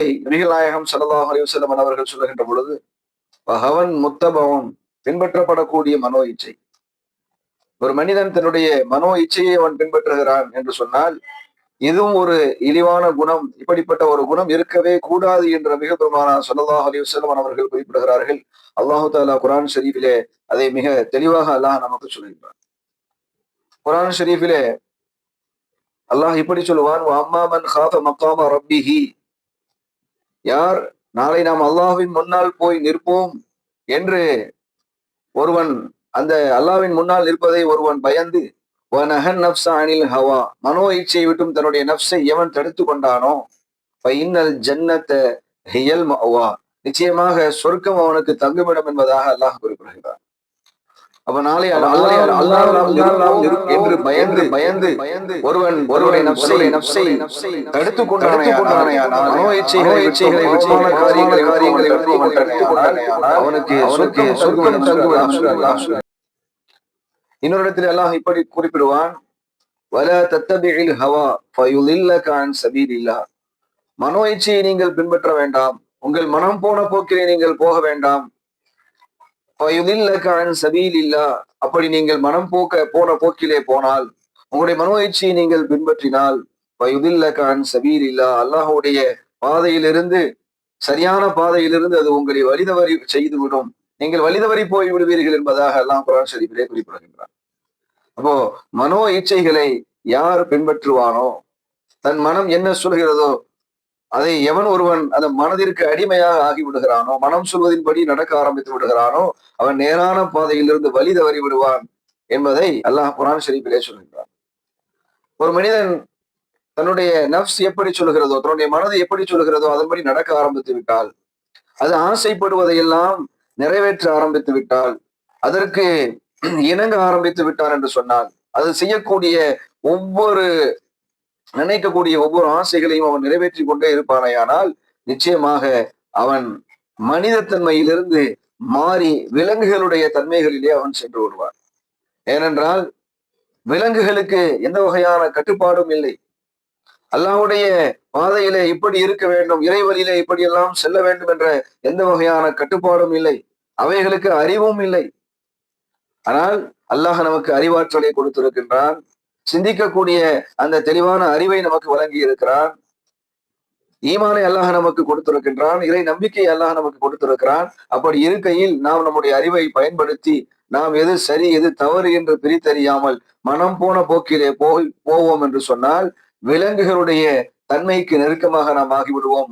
நபிகள் நாயகம் ஸல்லல்லாஹு அலைஹி வஸல்லம் அவர்கள் சொல்லுகின்ற பொழுது, பகவன் முத்தபவம் பின்பற்றப்படக்கூடிய மனோ இச்சை. ஒரு மனிதன் தன்னுடைய மனோ இச்சையை அவன் பின்பற்றுகிறான் என்று சொன்னால், இதுவும் ஒரு இழிவான குணம். இப்படிப்பட்ட ஒரு குணம் இருக்கவே கூடாது என்ற மிக பெருமானார் ஸல்லல்லாஹு அலைஹி வஸல்லம் அவர்கள் குறிப்பிடுகிறார்கள். அல்லாஹு தஆலா குர்ஆன் ஷரீஃபிலே அதை மிக தெளிவாக அல்லாஹ் நமக்கு சொல்கிறான். குர்ஆன் ஷரீஃபிலே அல்லாஹ் இப்படி சொல்லுவான், வஅம்மா மன் காஃப மகாம ரப்பிஹி, யார் நாளை நாம் அல்லாஹ்வின் முன்னால் போய் நிற்போம் என்று ஒருவன் அந்த அல்லாஹ்வின் முன்னால் நிற்பதை ஒருவன் பயந்து, வனஹன் நஃப்ஸ அனில் ஹவா, மனோ இச்சையை விட்டும் தன்னுடைய நஃப்ஸை எவன் தடுத்து கொண்டானோ, ஃபஇன்னல் ஜன்னத ஹியல் மஅவா, நிச்சயமாக சொர்க்கம் அவனுக்கு தங்குமிடம் என்பதாக அல்லாஹ் குறிப்பிடுகிறார். அப்ப நாளை அல்லாஹ் என்று பயந்து பயந்து பயந்து ஒருவன் ஒருவரை நஃப்ஸை தடுத்து கொண்டானையானால், மனோ இச்சைகளை விட்டுமான காரியங்களை அவனுக்கு சொர்க்கம் தங்குமிடம். இன்னொரு இடத்தில் அல்லாஹ் இப்படி குறிப்பிடுவான், வலா தத்தபிஇல் ஹவா ஃபயுலில்லக அன் சபீலில்லாஹ், மனோ இச்சையை நீங்கள் பின்பற்ற வேண்டாம், உங்கள் மனம் போன போக்கிலே நீங்கள் போக வேண்டாம். ஃபயுலில்லக அன் சபீலில்லாஹ், அப்படி நீங்கள் மனம் போன போக்கிலே போனால், உங்களுடைய மனோ இச்சையை நீங்கள் பின்பற்றினால், ஃபயுலில்லக அன் சபீலில்லாஹ், அல்லாஹ்வுடைய பாதையிலிருந்து, சரியான பாதையிலிருந்து அது உங்களை வழிதவறி செய்துவிடும், நீங்கள் வழிதவறி போய் விடுவீர்கள் என்பதாக அல்லாஹ் குர்ஆன் ஷரீஃபிலே குறிப்பிடுகின்றார். அப்போ மனோ இச்சைகளை யார் பின்பற்றுவானோ, தன் மனம் என்ன சொல்கிறதோ அதை எவன் ஒருவன் அந்த மனதிற்கு அடிமையாக ஆகி விடுகிறானோ, மனம் சொல்வதின்படி நடக்க ஆரம்பித்து விடுகிறானோ, அவன் நேரான பாதையிலிருந்து வழி தவறி விடுவான் என்பதை அல்லாஹ் குர்ஆன் ஷரீஃபிலே சொல்கிறான். ஒரு மனிதன் தன்னுடைய நஃப்ஸ் எப்படி சொல்கிறதோ, தன்னுடைய மனது எப்படி சொல்கிறதோ அதன்படி நடக்க ஆரம்பித்து விட்டால், அது ஆசைப்படுவதையெல்லாம் நிறைவேற்ற ஆரம்பித்து விட்டால், அதற்கு இணங்க ஆரம்பித்து விட்டான் என்று சொன்னால், அது செய்யக்கூடிய ஒவ்வொரு நினைக்கக்கூடிய ஒவ்வொரு ஆசைகளையும் அவன் நிறைவேற்றி கொண்டே இருப்பானேயானால், நிச்சயமாக அவன் மனிதத்தன்மையிலிருந்து மாறி விலங்குகளுடைய தன்மைகளிலே அவன் சென்று விடுவான். ஏனென்றால் விலங்குகளுக்கு எந்த வகையான கட்டுப்பாடும் இல்லை. அல்லாஹ்வுடைய பாதையிலே இப்படி இருக்க வேண்டும், இறைவழியிலே இப்படியெல்லாம் செல்ல வேண்டும் என்ற எந்த வகையான கட்டுப்பாடும் இல்லை. அவைகளுக்கு அறிவும் இல்லை. ஆனால் அல்லாஹ் நமக்கு அறிவாற்றலை கொடுத்திருக்கின்றான், சிந்திக்கக்கூடிய அந்த தெளிவான அறிவை நமக்கு வழங்கி இருக்கிறான், ஈமானை அல்லாஹ் நமக்கு கொடுத்திருக்கின்றான், இறை நம்பிக்கை அல்லாஹ் நமக்கு கொடுத்திருக்கிறான். அப்படி இருக்கையில் நாம் நம்முடைய அறிவை பயன்படுத்தி நாம் எது சரி எது தவறு என்று பிரித்தறியாமல் மனம் போன போக்கிலே போவோம் என்று சொன்னால், விலங்குகளுடைய தன்மைக்கு நெருக்கமாக நாம் ஆகிவிடுவோம்.